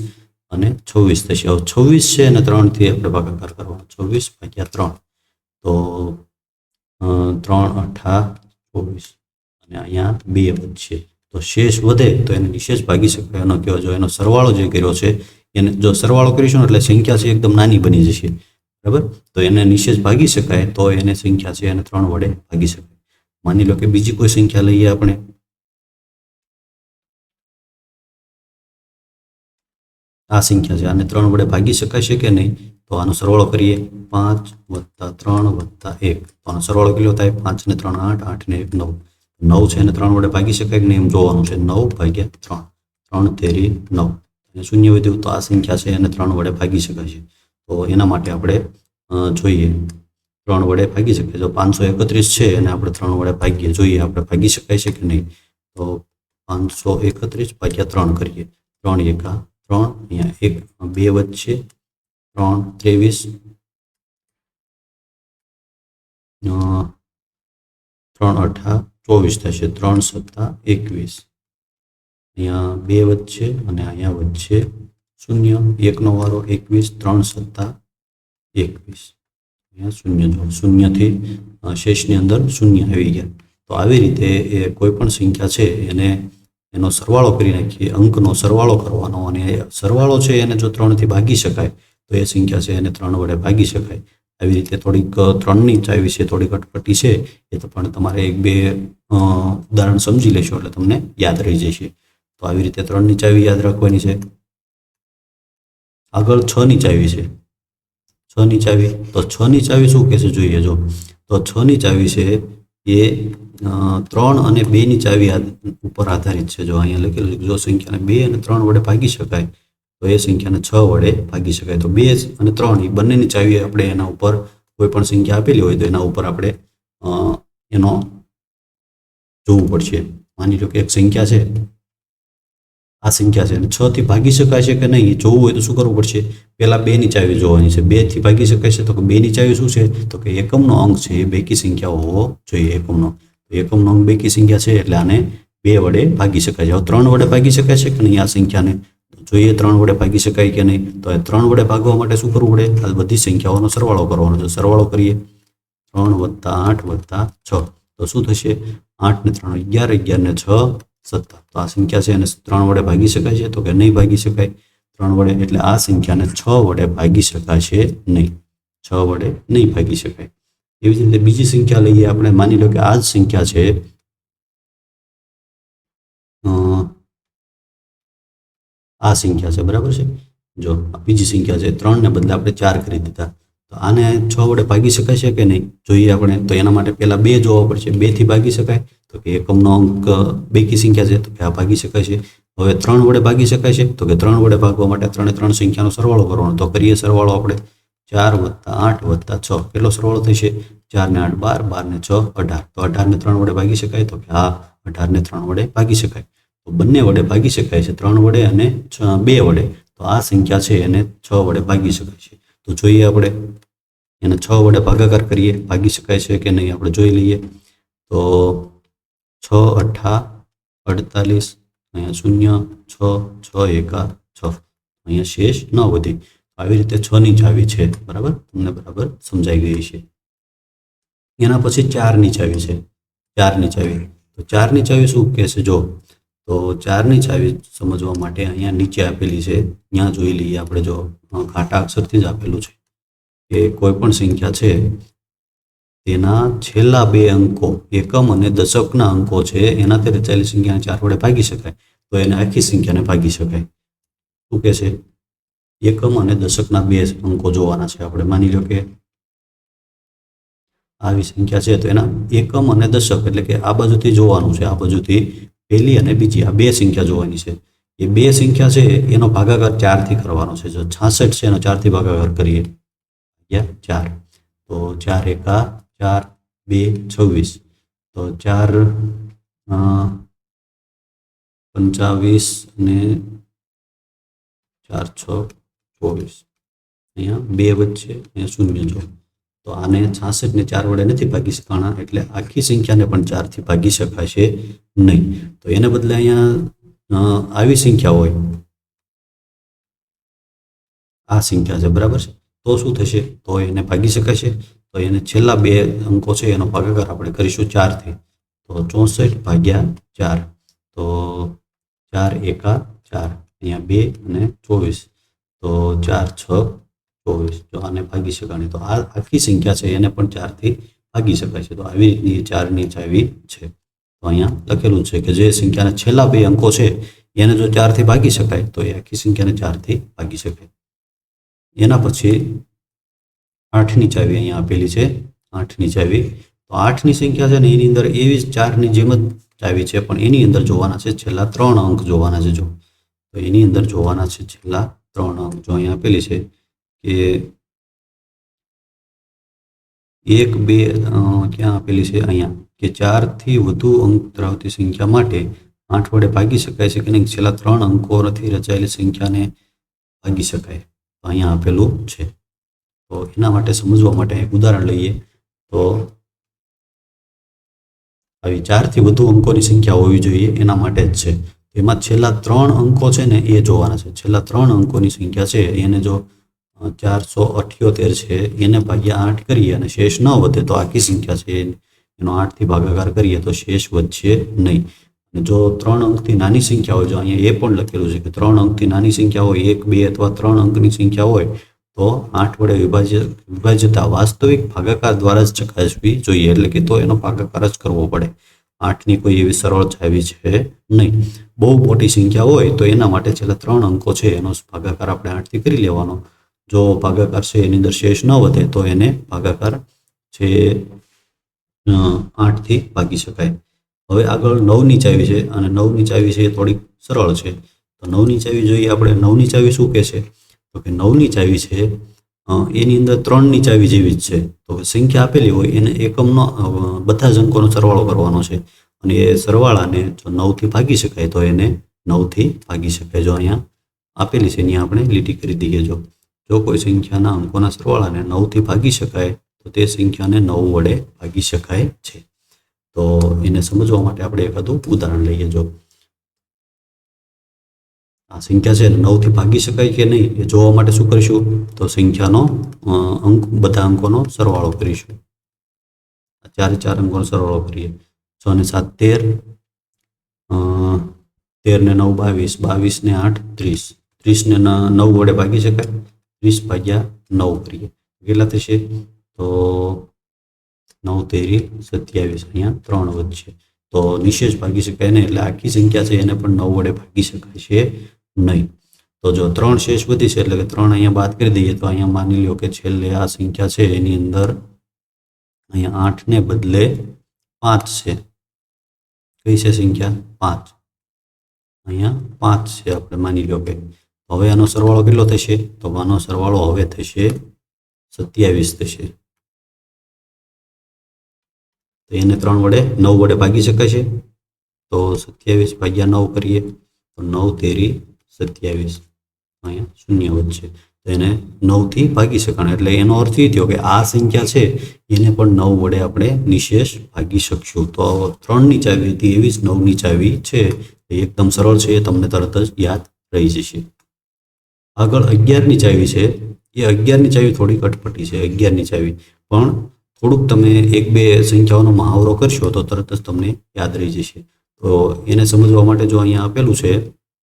અને 26 થશે. હવે 26 છે અને 3 થી આપણે ભાગાકાર કરવાનો. 26 / 3 તો 3 × 8 = 24 અને અહીંયા 2 વધશે. તો શેષ વધે તો એને નિશેષ ભાગી શકાય. એનો કહેવાય, જો એનો સરવાળો જે કર્યો છે એને જો સરવાળો કરીશું એટલે સંખ્યા છે એકદમ નાની બની જશે, બરાબર? તો એને નિશેષ ભાગી શકાય તો એને સંખ્યા છે એને 3 વડે ભાગી શકાય. માની લો કે બીજી કોઈ સંખ્યા લઈએ આપણે. આ સંખ્યા છે, આને 3 વડે ભાગી શકાય છે કે નહીં? તો આનો સરવાળો કરીએ. 5 + 3 + 1, તો આનો સરવાળો કેટલો થાય? 5 ને 3 8, 8 ને 1 9. 9 છે એને 3 વડે ભાગી શકાય કે નહીં એમ જોવાનું છે. 9 / 3, 3 તેરી 9, શૂન્ય વધ્યું. તો આ સંખ્યા છે એને 3 વડે ભાગી શકાય છે. તો એના માટે આપણે જોઈએ 3 વડે ભાગી શકાય. જો 531 છે એને આપણે 3 વડે ભાગીએ, જોઈએ આપણે ભાગી શકાય છે કે નહીં. તો 531 / 3 કરીએ. 3 × 3, અહીંયા 1 2 વચ્ચે 3 23, 3 8 24 થશે. 3 7 21, અહીંયા 2 વચ્ચે અને અહીંયા વચ્ચે 0, 1 નો વારો 21, 3 7 21, અહીંયા 0. જો 0 થી શેષની અંદર 0 આવી ગયા. તો આવી રીતે એ કોઈ પણ સંખ્યા છે એને એનો સરવાળો કરી નાખીએ. અંકનો સરવાળો કરવાનો અને સરવાળો છે એને જો 3 થી ભાગી શકાય તો એ સંખ્યા છે એને 3 વડે ભાગી શકાય. આવી રીતે થોડીક 3 ની ચાવી છે થોડીક અટપટી છે, એ તો પણ તમારે 1-2 ઉદાહરણ સમજી લેશો એટલે તમને યાદ રહી જશે. તો આવી રીતે 3 ની ચાવી યાદ રાખવાની છે. આગળ 6 ની ચાવી છે. 6 ની ચાવી, તો 6 ની ચાવી શું કહેશે જોઈએ. જો તો 6 ની ચાવી છે એ 3 અને 2 ની ચાવી ઉપર આધારિત છે. જો અહીંયા લખેલું છે, જો સંખ્યાને 2 અને 3 વડે ભાગી શકાય તો એ સંખ્યાને 6 વડે ભાગી શકાય. તો 2 અને 3 એ બંનેની ચાવી આપણે એના ઉપર કોઈ પણ સંખ્યા આપેલી હોય તો એના ઉપર આપણે એનો જોવું પડશે. માની લો કે એક સંખ્યા છે, આ સંખ્યા છે અને 6 થી ભાગી શકાય છે કે નહીં જોવું હોય તો શું કરવું પડશે? પહેલા 2 ની ચાવી જોવાની છે. 2 થી ભાગી શકાય છે તો કે 2 ની ચાવી શું છે? તો કે એકમનો અંક છે એ બેકી સંખ્યા હોવો જોઈએ. એકમનો અંક બેકી સંખ્યા છે એટલે આને 2 વડે ભાગી શકાય છે. હવે 3 વડે ભાગી શકાય છે કે નહીં આ સંખ્યાને? જોઈએ 3 વડે ભાગી શકાય કે નહીં. તો 3 વડે ભાગવા માટે શું કરવું પડે? આ બધી સંખ્યાઓનો સરવાળો કરવાનો છે. સરવાળો કરીએ 3 + 8 + 6, તો શું થશે? 8 ને 3 11, 11 ને 6 17. તો આ સંખ્યા છે એને 3 વડે ભાગી શકાય છે તો કે નહીં ભાગી શકાય 3 વડે. એટલે આ સંખ્યાને 6 વડે ભાગી શકાય છે નહીં. 6 વડે નહીં ભાગી શકાય. એવી જ રીતે બીજી સંખ્યા લઈએ આપણે. માની લો કે આ જ સંખ્યા છે, આ સંખ્યા છે, બરાબર છે? જો આ બીજી સંખ્યા છે, 3 ને બદલે આપણે 4 કરી દીધા. તો આને 6 વડે ભાગી શકાય છે કે નહીં જોઈએ આપણે. તો એના માટે પહેલા 2 જોવા પડશે. 2 થી ભાગી શકાય તો કે એકમનો અંક બેકી સંખ્યા છે તો કે આ ભાગી શકાય છે. હવે 3 વડે ભાગી શકાય છે? તો કે 3 વડે ભાગવા માટે 3 3 સંખ્યાનો સરવાળો કરવાનો. તો કરીએ સરવાળો આપણે. 4 + 8 + 6 કેટલો સરવાળો થશે? 4 ને 8 12, 12 ને 6 18. તો 18 ને 3 વડે ભાગી શકાય? તો કે હા, 18 ને 3 વડે ભાગી શકાય. તો બંને વડે ભાગી શકાય છે, 3 વડે અને 2 વડે. તો આ સંખ્યા છે એને 6 વડે ભાગી શકાય છે. તો જોઈએ આપણે એને 6 વડે ભાગાકાર કરીએ, ભાગી શકાય છે કે નહીં આપણે જોઈ લઈએ. તો 6 × 8 = 48, અહીંયા 0 6 6 × 6, અહીંયા શેષ ન વધે. આવી રીતે 6 ની ચાવી છે. બરાબર, તમને બરાબર સમજાઈ ગઈ છે. એના પછી 4 ની ચાવી છે. 4 ની ચાવી, તો 4 ની ચાવી શું કહે છે? જો તો 4 ની ચાવી સમજવા માટે અહીંયા નીચે આપેલી છે, ત્યાં જોઈ લઈએ આપણે. જો ઘાટા અક્ષરથી જ આપેલું છે કે કોઈ પણ સંખ્યા છે તેના છેલ્લા 2 અંકો એકમ અને દશકના અંકો છે, એનાથી રચાયેલી સંખ્યાને 4 વડે ભાગી શકાય. તો એને આખી સંખ્યાને ભાગી શકાય. શું કહે છે? એકમ અને દશકના 2 અંકો જોવાના છે આપણે. માની લો કે આવી સંખ્યા છે, તો એના એકમ અને દશક એટલે કે આ બાજુથી જોવાનું છે, આ બાજુથી પહેલી અને બીજી આ 2 સંખ્યા જોવાની છે. એ 2 સંખ્યા છે એનો ભાગાકાર 4 થી કરવાનો છે. જો 66 છે એનો 4 થી ભાગાકાર કરીએ, 4. તો 4 × 4 2 26. તો 4 25 અને 4 6 24. અહીંયા 2 વચ્ચે અહીંયા 0 જો. તો આને 66 ને 4 વડે નથી ભાગી શકાણા, એટલે આખી સંખ્યાને પણ 4 થી ભાગી શકાશે નહીં. તો એને બદલે અહીંયા આવી સંખ્યા હોય, આ સંખ્યા છે, બરાબર છે, તો શું થશે? તો એને ભાગી શકાશે. તો એને છેલ્લા 2 અંકો છે એનો ભાગાકાર આપણે કરીશું 4 થી. તો 64 / 4. તો 4 × 4, અહીંયા 2 અને 24. તો 4 6 24. જો આને ભાગી શકાય, તો આ આખી સંખ્યા છે એને પણ 4 થી ભાગી શકાય છે. તો આવી રીતની 4 ની ચાવી છે. તો અહીંયા લખેલું છે કે જે સંખ્યાના છેલ્લા 2 અંકો છે એને જો 4 થી ભાગી શકાય, તો એ આખી સંખ્યાને 4 થી ભાગી શકાય. એના પછી 8 ની ચાવી અહીંયા આપેલી છે. 8 ની ચાવી, તો 8 ની સંખ્યા છે ને એની અંદર એવી જ 4 ની જેમ જ ચાવી છે, પણ એની અંદર જોવાના છે છેલ્લા 3 અંક જોવાના છે. જો તો એની અંદર જોવાના છે છેલ્લા 3 અંક. જો અહીંયા આપેલી છે કે 1 2 ક્યાં આપેલી છે? અહીંયા કે 4 થી વધુ અંક ધરાવતી સંખ્યા માટે 8 વડે ભાગી શકાય છે કે નહીં? છેલ્લા 3 અંકોથી રચાયેલી સંખ્યાને ભાગી શકાય. તો અહીંયા આપેલું છે. તો એના માટે સમજવા માટે એક ઉદાહરણ લઈએ. તો આવી 4 થી વધુ અંકોની સંખ્યા હોવી જોઈએ એના માટે જ છે. એમાં છેલ્લા 3 અંકો છે ને એ જોવાના છે. છેલ્લા 3 અંકોની સંખ્યા છે એને જો 478 છે એને ભાગ્યા 8 કરીએ અને શેષ ન વધે, તો આખી સંખ્યા છે એનો 8 થી ભાગાકાર કરીએ તો શેષ વધશે નહીં. અને જો 3 અંકથી નાની સંખ્યા હોય, જો અહીંયા એ પણ લખેલું છે કે 3 અંકથી નાની સંખ્યા હોય, 1 2 અથવા 3 અંકની સંખ્યા હોય, તો 8 વડે વિભાજ્યતા વાસ્તવિક ભાગાકાર દ્વારા જ ચકાસવી જોઈએ. એટલે કે તો એનો ભાગાકાર જ કરવો પડે. 8 ની કોઈ એવી સરળ ચાવી છે નહીં. બહુ મોટી સંખ્યા હોય તો એના માટે છેલ્લા 3 અંકો છે એનો ભાગાકાર આપણે 8 થી કરી લેવાનો. જો ભાગાકાર છે એની અંદર શેષ ન વધે તો એને ભાગાકાર છે 8 થી ભાગી શકાય. હવે આગળ 9 ની ચાવી છે, અને 9 ની ચાવી છે એ થોડીક સરળ છે. તો 9 ની ચાવી જોઈએ આપણે. 9 ની ચાવી શું કહે છે? તો કે 9 ની ચાવી છે એની અંદર 3 ની ચાવી જેવી જ છે. તો સંખ્યા આપેલી હોય એને એકમનો બધા જ અંકોનો સરવાળો કરવાનો છે, અને એ સરવાળાને જો 9 થી ભાગી શકાય તો એને 9 થી ભાગી શકાય. જો અહીંયા આપેલી છે એની આપણે લીટી કરી દઈએ. જો કોઈ સંખ્યાના અંકોના સરવાળાને 9 થી ભાગી શકાય તો તે સંખ્યાને 9 વડે ભાગી શકાય છે. તો એને સમજવા માટે આપણે એકાદું ઉદાહરણ લઈએ. જો આ સંખ્યા છે 9 થી ભાગી શકાય કે નહીં એ જોવા માટે શું કરીશું? તો સંખ્યાનો બધા અંકોનો સરવાળો કરીશું. 4 4 અંકોનો સરવાળો કરીએ. 6 ને 7 13, 13 ને 9 22, 22 ને 8 30, 30 ને 9 વડે ભાગી શકાય. 30 ભાગ્યા 9 કરીએ કેટલા થશે? તો 9 તેરી 27. અહીંયા 3 વધશે તો નિશેષ ભાગી શકાય નહીં, એટલે આખી સંખ્યા છે એને પણ 9 વડે ભાગી શકાય છે નહીં. તો જો 3 શેષ વધી છે એટલે કે 3 અહીંયા બાદ કરી દઈએ. તો અહીંયા માની લો કે છેલ્લે આ સંખ્યા છે એની અંદર અહીંયા 8 ને બદલે 5 છે. કઈ છે સંખ્યા? 5. અહીંયા 5 છે આપણે માની લો કે. હવે આનો સરવાળો કેટલો થશે? તો આનો સરવાળો હવે થશે 27 થશે. તો એને 3 વડે 9 વડે ભાગી શકાય છે. તો 27 ભાગ્યા 9 કરીએ તો 9 તેરી 27. અહીંયા શૂન્ય વધશે તો એને 9 થી ભાગી શકાય. એટલે એનો અર્થ એ થયો કે આ સંખ્યા છે એને પણ 9 વડે આપણે નિશેષ ભાગી શકશું. તો 3 ની ચાવી હતી એવી જ 9 ની ચાવી છે. એ એકદમ સરળ છે, એ તમને તરત જ યાદ રહી જશે. આગળ 11 ની ચાવી છે. એ 11 ની ચાવી થોડી અટપટી છે. 11 ની ચાવી પણ થોડુંક તમે એક બે સંખ્યાઓનો મહાવરો કરશો તો તરત જ તમને યાદ રહી જશે. તો એને સમજવા માટે જો અહીંયા આપેલું છે,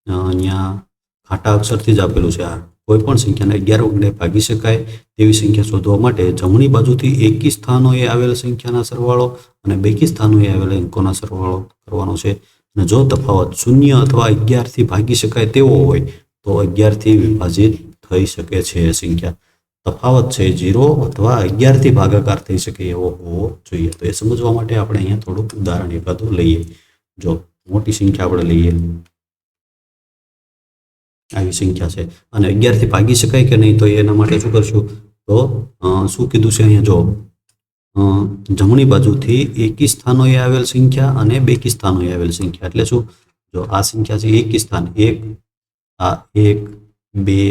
અહીંયા ખાટા અક્ષરથી જ આપેલું છે, આ કોઈ પણ સંખ્યાને 11 વડે ભાગી શકાય તેવી સંખ્યા શોધવા માટે જમણી બાજુથી એકી સ્થાનોએ આવેલ સંખ્યાના સરવાળો અને બેકી સ્થાનોએ આવેલ અંકોના સરવાળો કરવાનો છે. અને જો તફાવત 0 અથવા 11 થી ભાગી શકાય તેવો હોય તો 11 થી વિભાજિત થઈ શકે છે. સંખ્યા તફાવત છે 0 અથવા 11 થી ભાગાકાર થઈ શકે એવો હોવો જોઈએ. તો એ સમજવા માટે આપણે અહીંયા થોડુંક ઉદાહરણ એકાદું લઈએ. જો મોટી સંખ્યા આપણે લઈએ, આવી સંખ્યા છે અને 11 થી ભાગી શકાય કે નહીં, તો એના માટે શું કરશું? તો શું કીધું છે અહીંયા? જો જમણી બાજુથી એકી સ્થાનોએ આવેલ સંખ્યા અને બેકી સ્થાનોએ આવેલ સંખ્યા. એટલે શું? જો આ સંખ્યા છે એકી સ્થાન, 1, આ 1, 2,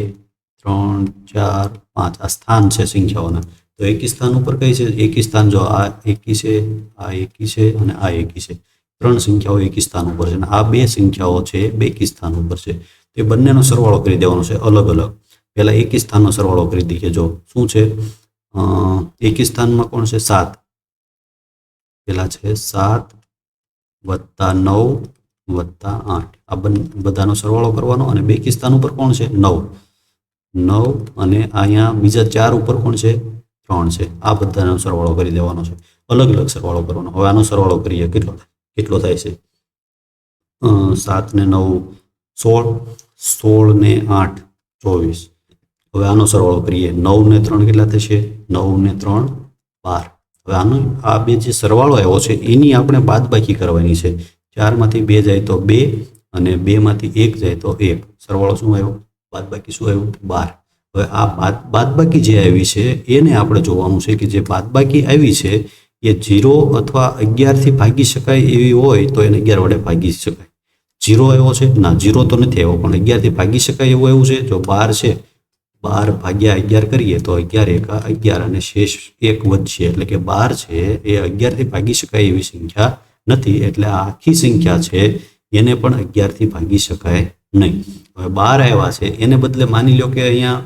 3, 4, 5 આ સ્થાન છે સંખ્યાઓના. તો એકી સ્થાન ઉપર કઈ છે? એકી સ્થાન જો આ એકી છે, આ એકી છે અને આ એકી છે. 3 સંખ્યાઓ એકી સ્થાન ઉપર છે અને આ 2 સંખ્યાઓ છે બેકી સ્થાન ઉપર છે. તે બંનેનો સરવાળો કરી દેવાનો છે અલગ અલગ. પહેલા એકી સ્થાનનો સરવાળો કરી દઈએ. જો શું છે? એકી સ્થાનમાં કોણ છે? 7. પેલા છે 7 વત્તા 9 વત્તા 8. આ બધાનો સરવાળો કરવાનો. અને બેકી સ્થાન ઉપર કોણ છે? 9 અને અહીંયા બીજા 4 ઉપર કોણ છે? 3 છે. આ બધાનો સરવાળો કરી દેવાનો છે. અલગ અલગ સરવાળો કરવાનો. હવે આનો સરવાળો કરીએ. કેટલો થાય છે? 7 ને 9 16, 16 ને 8 24. હવે આનો સરવાળો કરીએ. 9 ને 3 કેટલા થશે? 9 ને 3 12. હવે આ બે જે સરવાળો આવ્યો છે એની આપણે બાદબાકી કરવાની છે. 4 માંથી 2 જાય તો 2 અને 2 માંથી 1 જાય તો 1. સરવાળો શું આવ્યો? બાદબાકી શું આવ્યું? 12. હવે આ બાદબાકી જે આવી છે એને આપણે જોવાનું છે કે જે બાદબાકી આવી છે એ 0 અથવા 11 થી ભાગી શકાય એવી હોય તો એને 11 વડે ભાગી શકાય. 0 આવ્યો છે? ના, 0 તો નથી આવ્યો, પણ 11 થી ભાગી શકાય એવું છે. જો 12 છે, 12 ભાગ્યા 11 કરીએ તો 11 એકા 11 અને શેષ 1 વધશે. એટલે કે 12 છે એ 11 થી ભાગી શકાય એવી સંખ્યા નથી. એટલે આ આખી સંખ્યા છે એને પણ 11 થી ભાગી શકાય નહીં. હવે 12 આવ્યા છે એને બદલે માની લો કે અહીંયા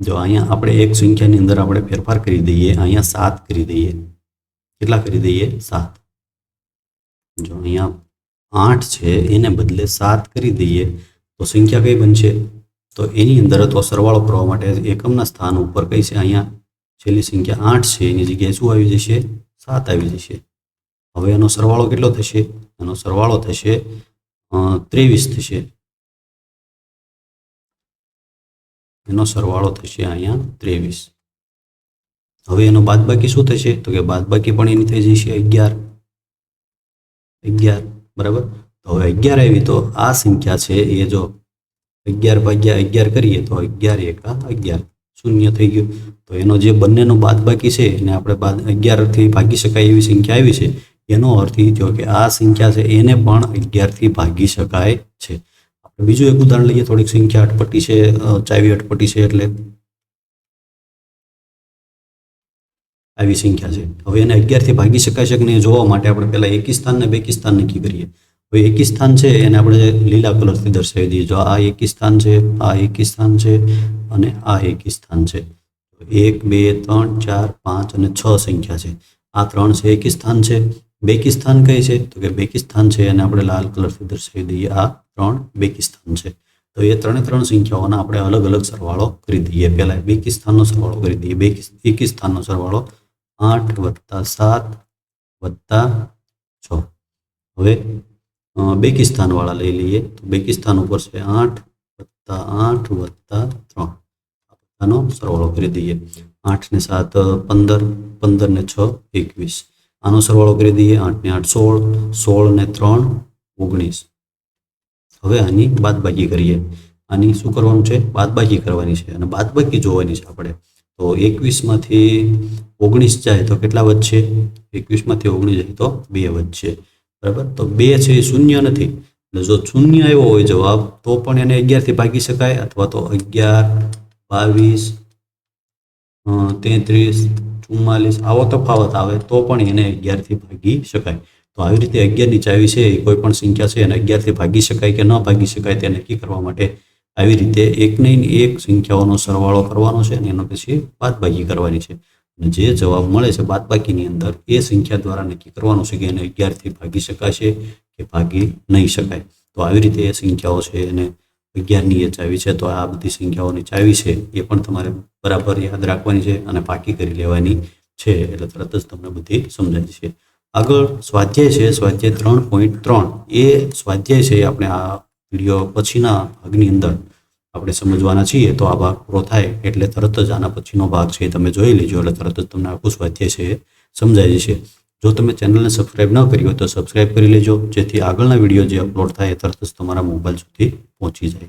જો અહીંયા આપણે એક સંખ્યાની અંદર આપણે ફેરફાર કરી દઈએ. અહીંયા 7 કરી દઈએ. કેટલા કરી દઈએ? 7. જો અહીંયા 8 છે એને બદલે 7 કરી દઈએ તો સંખ્યા કઈ બનશે? તો એની અંદર તો સરવાળો કરવા માટે એકમના સ્થાન ઉપર કઈ છે? અહીંયા છેલ્લી સંખ્યા 8 છે એની જગ્યાએ શું આવી જશે? 7 આવી જશે. હવે એનો સરવાળો કેટલો થશે? એનો સરવાળો થશે 23 થશે. એનો સરવાળો થશે અહીંયા 23. હવે એનો બાદબાકી શું થશે? તો કે બાદબાકી પણ એની થઈ જશે 11. બરાબર. તો હવે 11 આવી તો આ સંખ્યા છે એ જો 11 ભાગ્યા 11 કરીએ તો 11 એકા 11 શૂન્ય થઈ ગયું. તો એનો જે બંનેનો બાદબાકી છે એને આપણે 11 થી ભાગી શકાય એવી સંખ્યા આવી છે. એનો અર્થ એ થયો કે આ સંખ્યા છે એને પણ 11 થી ભાગી શકાય છે. આપણે બીજું એક ઉદાહરણ લઈએ. થોડીક સંખ્યા અટપટી છે, ચાવી અટપટી છે એટલે આવી સંખ્યા છે. હવે એને 11 થી ભાગી શકાય છે કે નહીં જોવા માટે આપણે પહેલા એકી સ્થાન ને બેકી સ્થાન નક્કી કરીએ. હવે એકી સ્થાન છે એને આપણે લીલા કલરથી દર્શાવી દઈએ. જો આ એકી સ્થાન છે, આ એકી સ્થાન છે અને આ એકી સ્થાન છે. 1, 2, 3, 4, 5 અને 6 સંખ્યા છે. આ 3 છે એકી સ્થાન છે. બેકી સ્થાન કઈ છે? તો કે બેકી સ્થાન છે અને આપણે લાલ કલરથી દર્શાવી દઈએ. આ 3 બેકી સ્થાન છે. તો એ 3 સંખ્યાઓના આપણે અલગ અલગ સરવાળો કરી દઈએ. પહેલા બેકી સ્થાનનો સરવાળો કરી દઈએ. એકી સ્થાનનો સરવાળો 8 વત્તા 7 વત્તા 6. હવે બેકી સ્થાનવાળા લઈ લઈએ. તો બેકી સ્થાન ઉપર છે 8 વત્તા 8 વત્તા 3. આ બધાનો સરવાળો કરી દઈએ. 8 ને 7 15, 15 ને 6 21. આનો સરવાળો કરી દઈએ. 8 ને 8 16, 16 ને 3 19. હવે આની બાદબાકી કરીએ. આની શું કરવાનું છે? બાદબાકી કરવાની છે અને બાદબાકી જોવાની છે આપણે. તો 21માંથી 19 જાય તો કેટલા વધશે? 21માંથી 19 જાય તો 2 વધશે. બરાબર. તો 2 છે એ શૂન્ય નથી, એટલે જો શૂન્ય આવ્યો હોય જવાબ તો પણ એને 11 થી ભાગી શકાય, અથવા તો 11, 22, 33, 44 આવો તફાવત આવે તો પણ એને 11 થી ભાગી શકાય. તો આવી રીતે 11 ની ચાવી છે એ કોઈ પણ સંખ્યા છે એને 11 થી ભાગી શકાય કે ન ભાગી શકાય તે નક્કી કરવા માટે આવી રીતે એક નહીં એક સંખ્યાઓનો સરવાળો કરવાનો છે અને એનો પછી બાદબાકી કરવાની છે. અને જે જવાબ મળે છે બાદબાકીની અંદર એ સંખ્યા દ્વારા નક્કી કરવાનું છે કે એને 11 થી ભાગી શકાશે કે ભાગી નહીં શકાય. તો આવી રીતે એ સંખ્યાઓ છે એને 11ની એ ચાવી છે. તો આ બધી સંખ્યાઓની ચાવી છે એ પણ તમારે બરાબર યાદ રાખવાની છે અને પાકી કરી લેવાની છે, એટલે તરત જ તમને બધી સમજાય છે. આગળ સ્વાધ્યાય છે, સ્વાધ્યાય 3.3. એ સ્વાધ્યાય છે આપણે આ વિડીયો પછીના ભાગની અંદર આપણે સમજવાના છીએ. તો આ ભાગ પૂરો થાય એટલે તરત જ આના પછીનો ભાગ છે તમે જોઈ લેજો, એટલે તરત જ તમને આખું સ્વાધ્યાય છે એ સમજાય જશે. જો તમે ચેનલને સબસ્ક્રાઇબ ન કરી હોય તો સબસ્ક્રાઇબ કરી લેજો, જેથી આગળના વિડીયો જે અપલોડ થાય એ તરત જ તમારા મોબાઈલ સુધી પહોંચી જાય.